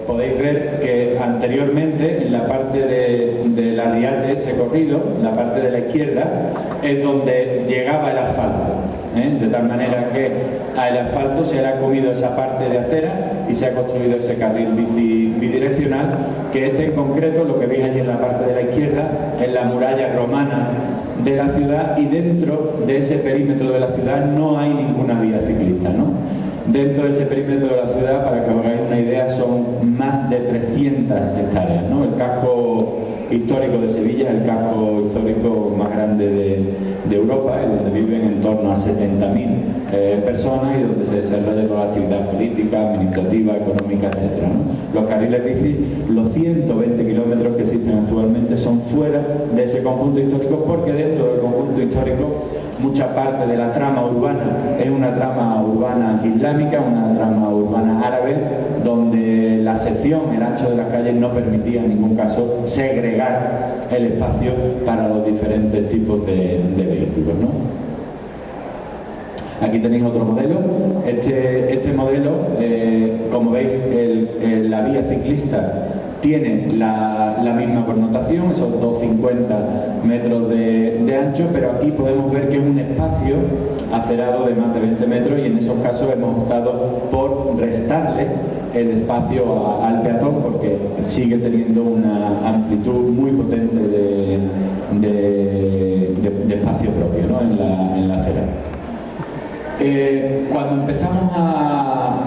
podéis ver que anteriormente en la parte de la rial de ese corrido, en la parte de la izquierda, es donde llegaba el asfalto, de tal manera que al asfalto se le ha comido esa parte de acera y se ha construido ese carril bidireccional, que este en concreto, lo que veis allí en la parte de la izquierda, es la muralla romana de la ciudad, y dentro de ese perímetro de la ciudad no hay ninguna vía ciclista, ¿no? Dentro de ese perímetro de la ciudad, para que os hagáis una idea, son más de 300 hectáreas, ¿no? El casco histórico de Sevilla es el casco histórico más grande de Europa, en donde viven en torno a 70.000 personas y donde se desarrolla toda la actividad política, administrativa, económica, etc., ¿no? Los carriles bici, los 120 kilómetros que existen actualmente, son fuera de ese conjunto histórico, porque dentro del conjunto histórico mucha parte de la trama urbana es una trama urbana islámica, una trama urbana árabe, donde la sección, el ancho de las calles, no permitía en ningún caso segregar el espacio para los diferentes tipos de vehículos, ¿no? Aquí tenéis otro modelo. Este modelo, como veis, la vía ciclista tiene la misma connotación, esos 250 metros de ancho, pero aquí podemos ver que es un espacio acerado de más de 20 metros, y en esos casos hemos optado por restarle el espacio al peatón, porque sigue teniendo una amplitud muy potente de espacio propio, ¿no? en la acera. Cuando empezamos a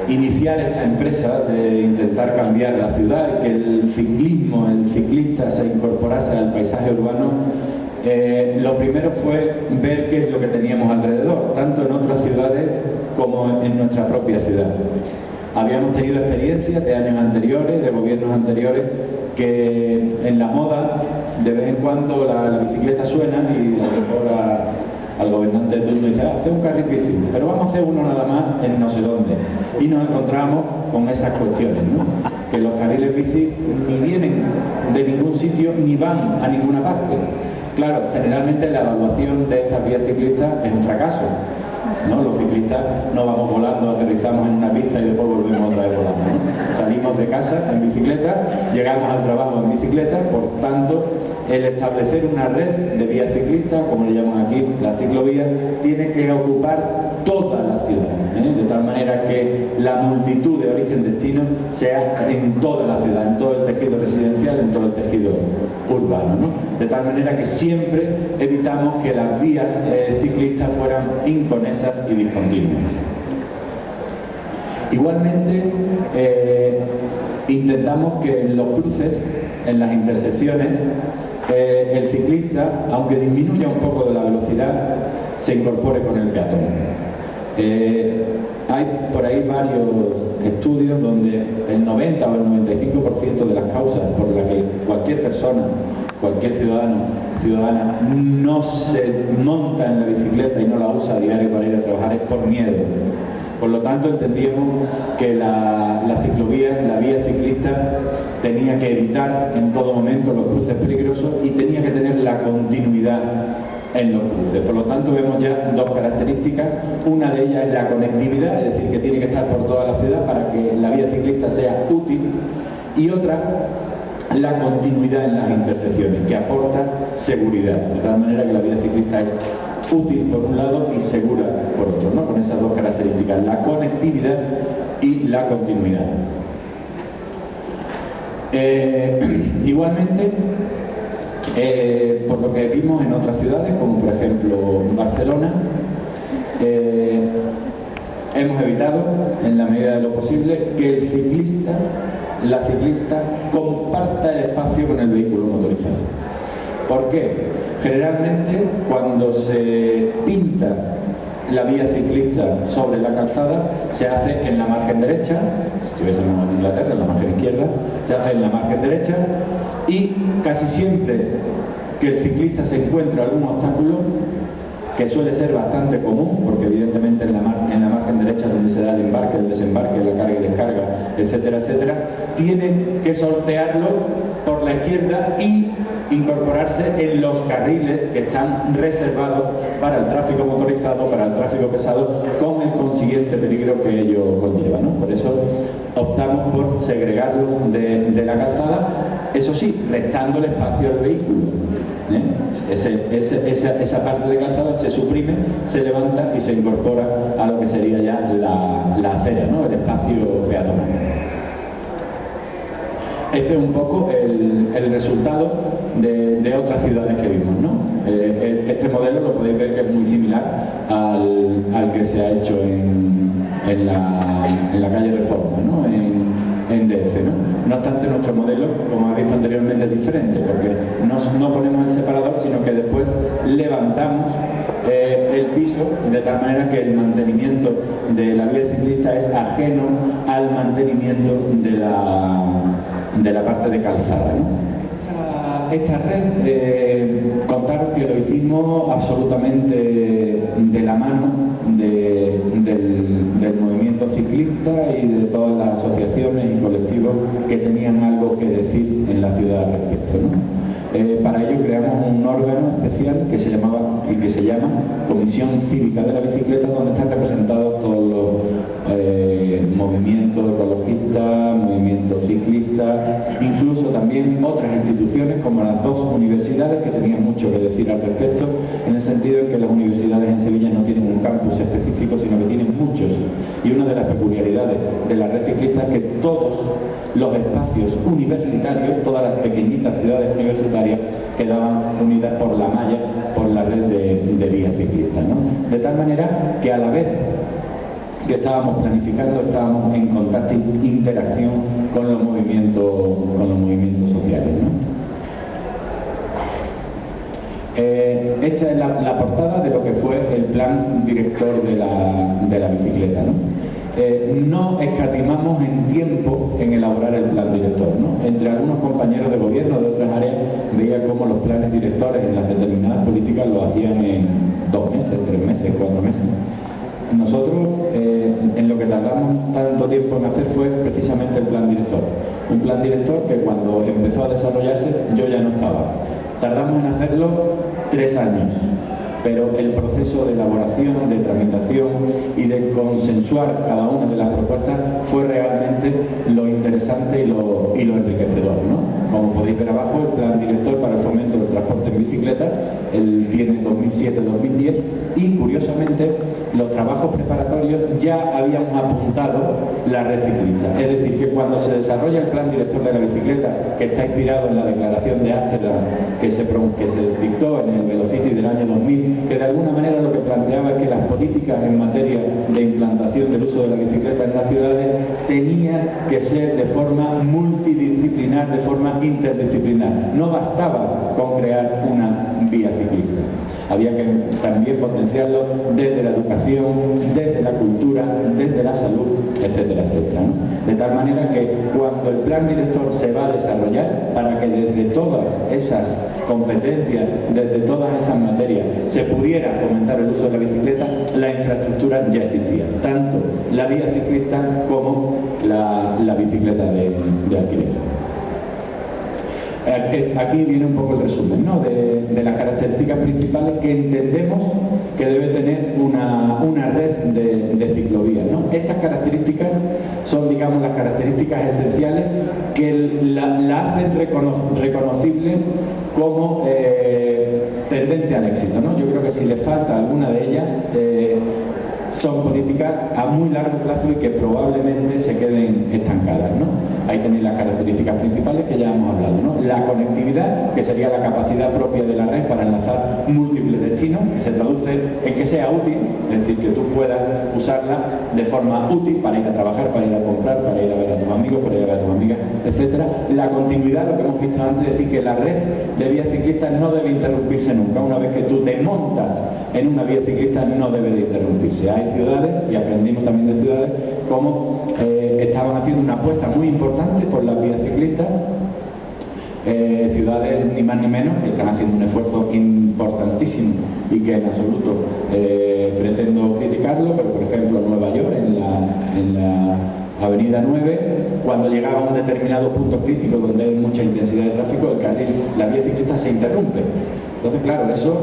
iniciar esta empresa de intentar cambiar la ciudad y que el ciclista se incorporase al paisaje urbano, lo primero fue ver qué es lo que teníamos alrededor, tanto en otras ciudades como en nuestra propia ciudad. Habíamos tenido experiencias de años anteriores, de gobiernos anteriores, que en la moda de vez en cuando la bicicleta suena y a lo mejor al gobernante de turno dice: hace un carril bici, pero vamos a hacer uno nada más en no sé dónde. Y nos encontramos con esas cuestiones, ¿no? Que los carriles bici ni vienen de ningún sitio ni van a ninguna parte. Claro, generalmente la evaluación de estas vías ciclistas es un fracaso, ¿no? Los ciclistas no vamos volando, aterrizamos en una pista y después volvemos otra vez volando, ¿no? Salimos de casa en bicicleta, llegamos al trabajo en bicicleta, por tanto, el establecer una red de vías ciclistas, como le llaman aquí, las ciclovías, tiene que ocupar toda la ciudad, de tal manera que la multitud de origen-destino sea en toda la ciudad, en todo el tejido residencial, en todo el tejido urbano, ¿no? De tal manera que siempre evitamos que las vías ciclistas fueran inconexas y discontinuas. Igualmente, intentamos que en los cruces, en las intersecciones, el ciclista, aunque disminuya un poco de la velocidad, se incorpore con el peatón. Hay por ahí varios estudios donde el 90 o el 95% de las causas por las que cualquier persona, cualquier ciudadana no se monta en la bicicleta y no la usa a diario para ir a trabajar es por miedo. Por lo tanto, entendíamos que la ciclovía, la vía ciclista, tenía que evitar en todo momento los cruces peligrosos y tenía que tener la continuidad en los cruces. Por lo tanto, vemos ya dos características. Una de ellas es la conectividad, es decir, que tiene que estar por toda la ciudad para que la vía ciclista sea útil, y otra, la continuidad en las intersecciones, que aporta seguridad, de tal manera que la vía ciclista es útil por un lado y segura por otro, ¿no? Con esas dos características, la conectividad y la continuidad. Igualmente, por lo que vimos en otras ciudades, como por ejemplo Barcelona, hemos evitado, en la medida de lo posible, que el ciclista, la ciclista, comparta el espacio con el vehículo motorizado. ¿Por qué? Generalmente, cuando se pinta la vía ciclista sobre la calzada, se hace en la margen derecha, si estuviésemos en Inglaterra, en la margen izquierda, se hace en la margen derecha, y casi siempre que el ciclista se encuentra algún obstáculo, que suele ser bastante común, porque evidentemente en la margen margen derecha donde se da el embarque, el desembarque, la carga y descarga, etcétera, etcétera, tienen que sortearlo por la izquierda y incorporarse en los carriles que están reservados para el tráfico motorizado, para el tráfico pesado, con el consiguiente peligro que ello conlleva, ¿no? Por eso optamos por segregarlos de la calzada, eso sí, restando el espacio al vehículo. Esa parte de calzada se suprime, se levanta y se incorpora a lo que sería ya la acera, ¿no? El espacio peatonal. Este es un poco el resultado de otras ciudades que vimos, ¿no? Este modelo lo podéis ver que es muy similar al que se ha hecho en la calle Reforma, ¿no? En DF, ¿no? No obstante, nuestro modelo, como habéis visto anteriormente, es diferente, porque no ponemos el separador, sino que después levantamos el piso de tal manera que el mantenimiento de la vía ciclista es ajeno al mantenimiento de la parte de calzada, ¿no? Esta red, contaros que lo hicimos absolutamente de la mano del movimiento ciclista y de todas las asociaciones y colectivos que tenían algo que decir en la ciudad al respecto, ¿no? Para ello creamos un órgano especial que se llamaba y que se llama Comisión Cívica de la Bicicleta, donde están representados todos los movimientos ecologistas, movimientos ciclistas, incluso también otras instituciones como las dos universidades que tenían mucho que decir al respecto, en el sentido de que las universidades en Sevilla no tienen un campus específico, sino que tienen muchos. Y una de las peculiaridades de la red ciclista es que todos los espacios universitarios, todas las pequeñitas ciudades universitarias quedaban unidas por la malla, por la red de vías ciclistas, ¿no? De tal manera que a la vez que estábamos planificando, estábamos en contacto e interacción con los movimientos sociales, ¿no? Esta es la portada de lo que fue el plan director de la bicicleta, ¿no? No escatimamos en tiempo en elaborar el plan director, ¿no? Entre algunos compañeros de gobierno de otras áreas veía cómo los planes directores en las determinadas políticas lo hacían en 2 meses, 3 meses, 4 meses. Nosotros en lo que tardamos tanto tiempo en hacer fue precisamente el plan director. Un plan director que cuando empezó a desarrollarse yo ya no estaba. Tardamos en hacerlo 3 años. Pero el proceso de elaboración, de tramitación y de consensuar cada una de las propuestas fue realmente lo interesante y lo enriquecedor, ¿no? Como podéis ver abajo, el plan director para el fomento del transporte en bicicleta, él tiene 2007-2010 y curiosamente los trabajos preparatorios ya habían apuntado la red ciclista. Es decir, que cuando se desarrolla el plan director de la bicicleta, que está inspirado en la declaración de Ámsterdam que se dictó en el Velocity del año 2000, que de alguna manera lo que planteaba es que las políticas en materia de implantación del uso de la bicicleta en las ciudades tenían que ser de forma multidisciplinar, de forma interdisciplinar. No bastaba con crear una vía ciclista. Había que también potenciarlo desde la educación, desde la cultura, desde la salud, etcétera, etcétera, ¿no? De tal manera que cuando el plan director se va a desarrollar, para que desde todas esas competencias, desde todas esas materias, se pudiera fomentar el uso de la bicicleta, la infraestructura ya existía, tanto la vía ciclista como la bicicleta de alquiler. Aquí viene un poco el resumen, ¿no? de las características principales que entendemos que debe tener una red de ciclovías, ¿no? Estas características son, digamos, las características esenciales que la hacen reconocible como tendente al éxito, ¿no? Yo creo que si le falta alguna de ellas, son políticas a muy largo plazo y que probablemente se queden estancadas, ¿no? Ahí tenéis las características principales que ya hemos hablado, ¿no? La conectividad, que sería la capacidad propia de la red para enlazar múltiples destinos, que se traduce en que sea útil, es decir, que tú puedas usarla de forma útil para ir a trabajar, para ir a comprar, para ir a ver a tus amigos, para ir a ver a tus amigas, etcétera. La continuidad, lo que hemos visto antes, es decir, que la red de vías ciclistas no debe interrumpirse nunca. Una vez que tú te montas en una vía ciclista, no debe de interrumpirse. Hay ciudades, y aprendimos también de ciudades, como estaban haciendo una apuesta muy importante por las vías ciclistas, ciudades ni más ni menos que están haciendo un esfuerzo importantísimo y que en absoluto pretendo criticarlo, pero por ejemplo Nueva York en la Avenida 9, cuando llegaba a un determinado punto crítico donde hay mucha intensidad de tráfico, la vía ciclista se interrumpe. Entonces, claro, eso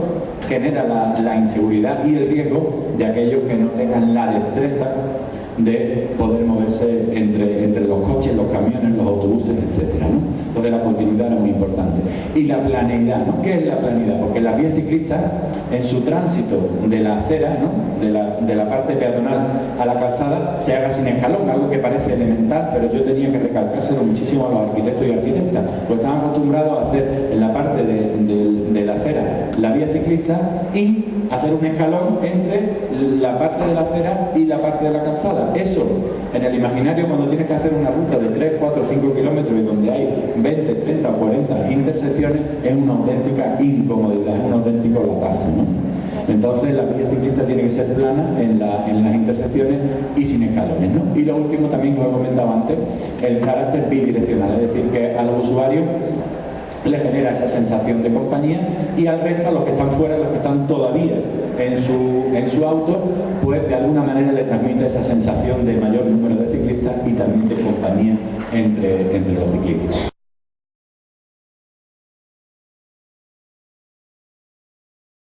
genera la inseguridad y el riesgo de aquellos que no tengan la destreza de poder moverse entre los coches, los camiones, los autobuses, etcétera, ¿no? Entonces la continuidad es muy importante. Y la planeidad, ¿no? ¿Qué es la planeidad? Porque la vía ciclista, en su tránsito de la acera, ¿no? de la parte peatonal a la calzada, se haga sin escalón, algo que parece elemental, pero yo tenía que recalcárselo muchísimo a los arquitectos y arquitectas, pues están acostumbrados a hacer en la parte de la acera la vía ciclista y hacer un escalón entre la parte de la acera y la parte de la calzada. Eso, en el imaginario, cuando tienes que hacer una ruta de 3, 4, 5 kilómetros y donde hay 20, 30 o 40 intersecciones, es una auténtica incomodidad, es un auténtico latazo, ¿no? Entonces la vía ciclista tiene que ser plana en las intersecciones y sin escalones, ¿no? Y lo último también, como he comentado antes, el carácter bidireccional, es decir, que a los usuarios le genera esa sensación de compañía y al resto, a los que están fuera, a los que están todavía en su auto, pues de alguna manera le transmite esa sensación de mayor número de ciclistas y también de compañía entre los ciclistas.